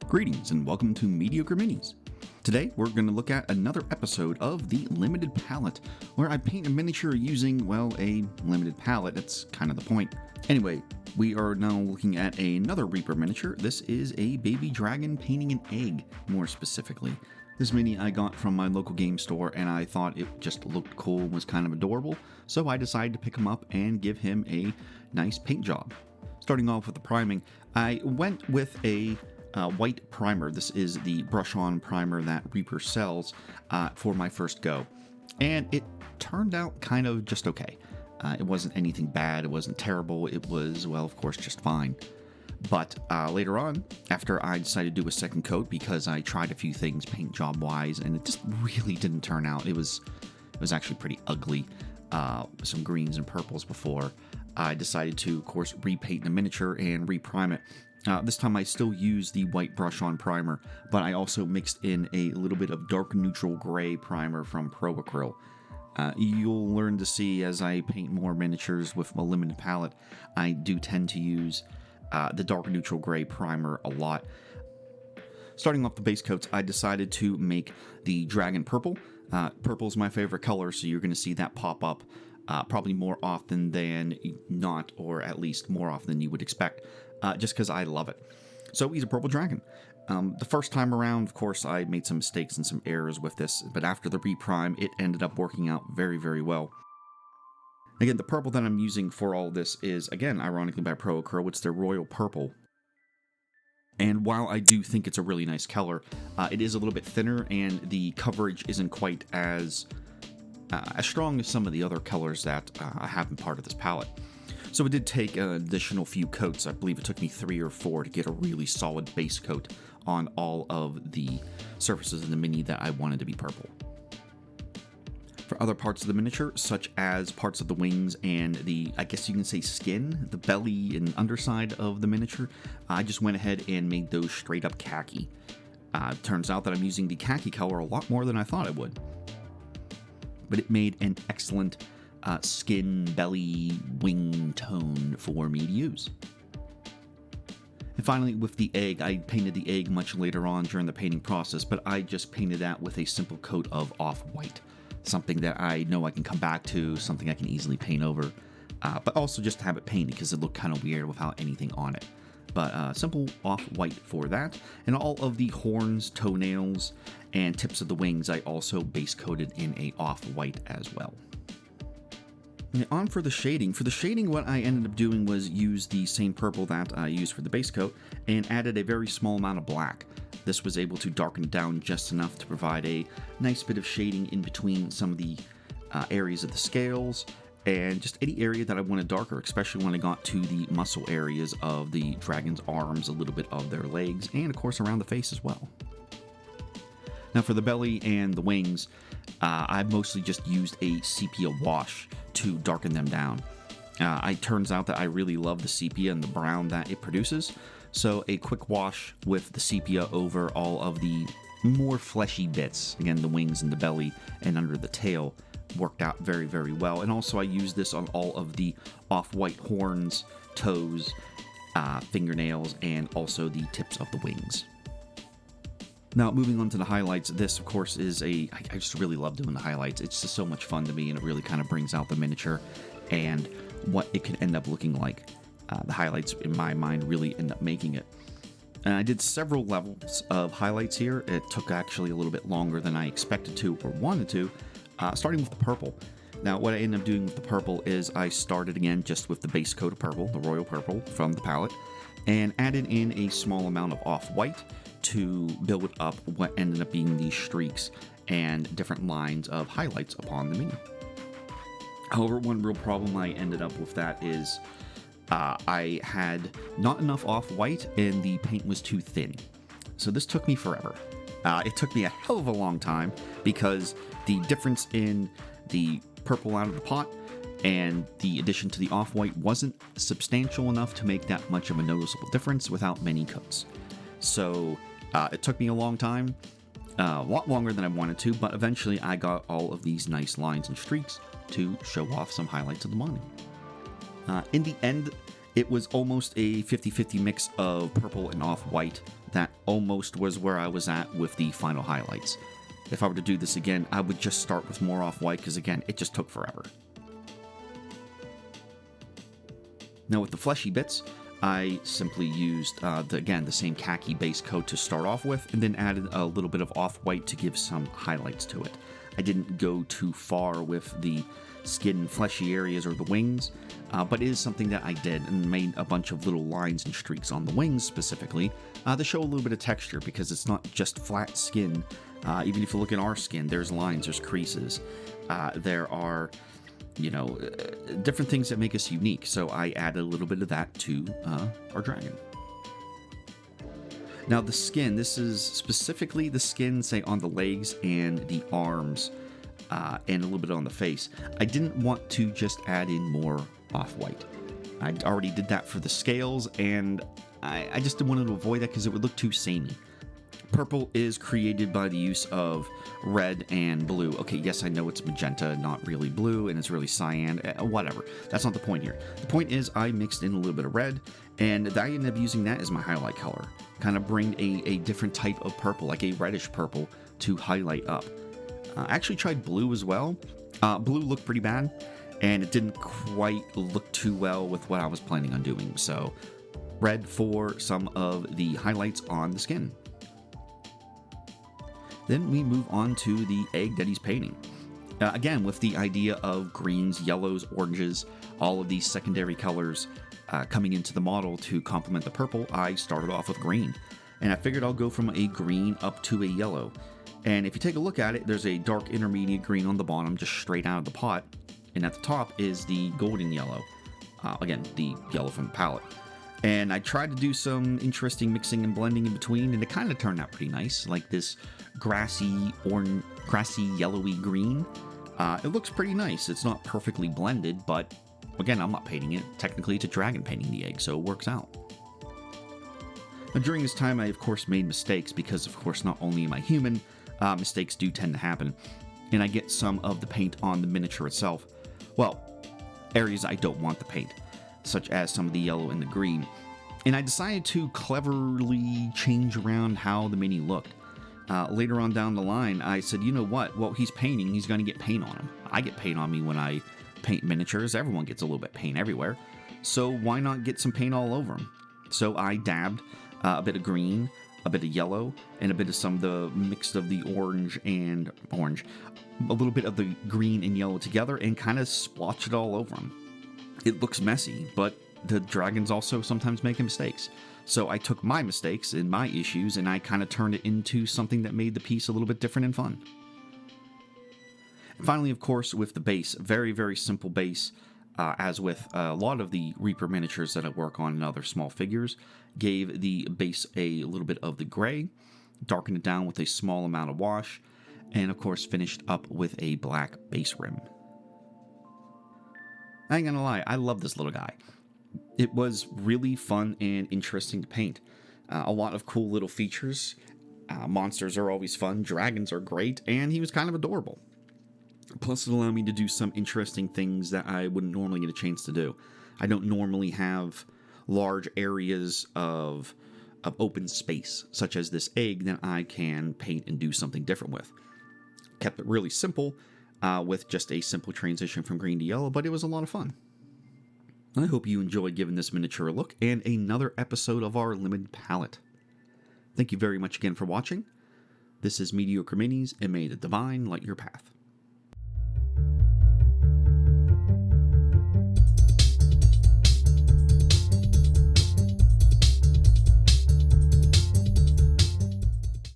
Greetings and welcome to Mediocre Minis. Today we're going to look at another episode of the limited palette, where I paint a miniature using, well, a limited palette. That's kind of the point. Anyway, we are now looking at another Reaper miniature. This is a baby dragon painting an egg, more specifically. This mini I got from my local game store and I thought it just looked cool and was kind of adorable, so I decided to pick him up and give him a nice paint job. Starting off with the priming, I went with a white primer. This is the brush-on primer that Reaper sells for my first go, and it turned out kind of just okay. It wasn't anything bad, it wasn't terrible, it was, well, of course, just fine. But later on, after I decided to do a second coat, because I tried a few things paint job wise, and it just really didn't turn out. It was actually pretty ugly, some greens and purples before I decided to, of course, repaint the miniature and reprime it. This time I still used the white brush-on primer, but I also mixed in a little bit of dark neutral gray primer from Pro Acryl. You'll learn to see as I paint more miniatures with a limited palette, I do tend to use the dark neutral gray primer a lot. Starting off the base coats, I decided to make the dragon purple. Purple is my favorite color, so you're going to see that pop up probably more often than not, or at least more often than you would expect, just because I love it. So he's a purple dragon. The first time around, of course, I made some mistakes and some errors with this, but after the reprime, it ended up working out very, very well. Again, the purple that I'm using for all this is, again, ironically by Pro Acryl. It's their royal purple. And while I do think it's a really nice color, it is a little bit thinner, and the coverage isn't quite as strong as some of the other colors that I have been part of this palette. So it did take an additional few coats. I believe it took me 3 or 4 to get a really solid base coat on all of the surfaces in the mini that I wanted to be purple. For other parts of the miniature, such as parts of the wings and the, I guess you can say, skin, the belly and underside of the miniature, I just went ahead and made those straight up khaki. Turns out that I'm using the khaki color a lot more than I thought I would. But it made an excellent skin, belly, wing tone for me to use. And finally, with the egg, I painted the egg much later on during the painting process, but I just painted that with a simple coat of off-white. Something that I know I can come back to, something I can easily paint over, but also just to have it painted because it looked kind of weird without anything on it. But simple off-white for that. And all of the horns, toenails, and tips of the wings I also base coated in a off-white as well. And on for the shading. For the shading, what I ended up doing was use the same purple that I used for the base coat and added a very small amount of black. This was able to darken it down just enough to provide a nice bit of shading in between some of the areas of the scales and just any area that I wanted darker, especially when I got to the muscle areas of the dragon's arms, a little bit of their legs, and of course around the face as well. Now for the belly and the wings, I mostly just used a sepia wash to darken them down. It turns out that I really love the sepia and the brown that it produces, so a quick wash with the sepia over all of the more fleshy bits, again the wings and the belly and under the tail, worked out very, very well. And also I used this on all of the off-white horns, toes, fingernails, and also the tips of the wings. Now, moving on to the highlights, this, of course, is I just really love doing the highlights. It's just so much fun to me, and it really kind of brings out the miniature and what it can end up looking like. The highlights, in my mind, really end up making it. And I did several levels of highlights here. It took actually a little bit longer than I expected to or wanted to, starting with the purple. Now, what I ended up doing with the purple is I started again just with the base coat of purple, the royal purple from the palette, and added in a small amount of off-white to build up what ended up being these streaks and different lines of highlights upon the mini. However, one real problem I ended up with that is I had not enough off-white and the paint was too thin. So this took me forever. It took me a hell of a long time because the difference in the purple out of the pot and the addition to the off-white wasn't substantial enough to make that much of a noticeable difference without many coats. So it took me a long time, a lot longer than I wanted to, but eventually I got all of these nice lines and streaks to show off some highlights of the mini. In the end, It was almost a 50-50 mix of purple and off-white. That almost was where I was at with the final highlights. If I were to do this again, I would just start with more off-white because, again, it just took forever. Now with the fleshy bits, I simply used, the same khaki base coat to start off with, and then added a little bit of off-white to give some highlights to it. I didn't go too far with the skin and fleshy areas or the wings, but it is something that I did, and made a bunch of little lines and streaks on the wings specifically to show a little bit of texture, because it's not just flat skin. Even if you look at our skin, there's lines, there's creases, there are different things that make us unique, so I added a little bit of that to our dragon. Now the skin, this is specifically the skin, say, on the legs and the arms, and a little bit on the face. I didn't want to just add in more off-white. I already did that for the scales, and I just didn't want to avoid that because it would look too samey. Purple is created by the use of red and blue. Okay, yes, I know it's magenta, not really blue, and it's really cyan, whatever. That's not the point here. The point is I mixed in a little bit of red, and I ended up using that as my highlight color. Kind of bring a different type of purple, like a reddish purple, to highlight up. I actually tried blue as well. Blue looked pretty bad, and it didn't quite look too well with what I was planning on doing. So red for some of the highlights on the skin. Then we move on to the egg that he's painting. Again, with the idea of greens, yellows, oranges, all of these secondary colors coming into the model to complement the purple, I started off with green. And I figured I'll go from a green up to a yellow. And if you take a look at it, there's a dark intermediate green on the bottom, just straight out of the pot. And at the top is the golden yellow. Again, the yellow from the palette. And I tried to do some interesting mixing and blending in between, and it kind of turned out pretty nice, like this grassy, yellowy green. It looks pretty nice. It's not perfectly blended, but again, I'm not painting it. Technically, it's a dragon painting the egg, so it works out. Now, during this time, I, of course, made mistakes because, of course, not only am I human, mistakes do tend to happen. And I get some of the paint on the miniature itself. Well, areas I don't want the paint, such as some of the yellow and the green. And I decided to cleverly change around how the mini looked. Later on down the line, I said, you know what? Well, he's painting, he's going to get paint on him. I get paint on me when I paint miniatures. Everyone gets a little bit of paint everywhere. So why not get some paint all over him? So I dabbed a bit of green, a bit of yellow, and a bit of some of the mixed of the orange, a little bit of the green and yellow together, and kind of splotched it all over him. It looks messy, but the dragons also sometimes make mistakes. So I took my mistakes and my issues, and I kind of turned it into something that made the piece a little bit different and fun. And finally, of course, with the base, very, very simple base, as with a lot of the Reaper miniatures that I work on and other small figures, gave the base a little bit of the gray, darkened it down with a small amount of wash, and of course finished up with a black base rim. I ain't gonna lie, I love this little guy. It was really fun and interesting to paint. A lot of cool little features. Monsters are always fun, dragons are great, and he was kind of adorable. Plus, it allowed me to do some interesting things that I wouldn't normally get a chance to do. I don't normally have large areas of open space, such as this egg, that I can paint and do something different with. Kept it really simple, with just a simple transition from green to yellow, but it was a lot of fun. I hope you enjoyed giving this miniature a look and another episode of our limited palette. Thank you very much again for watching. This is Mediocre Minis, and may the divine light your path.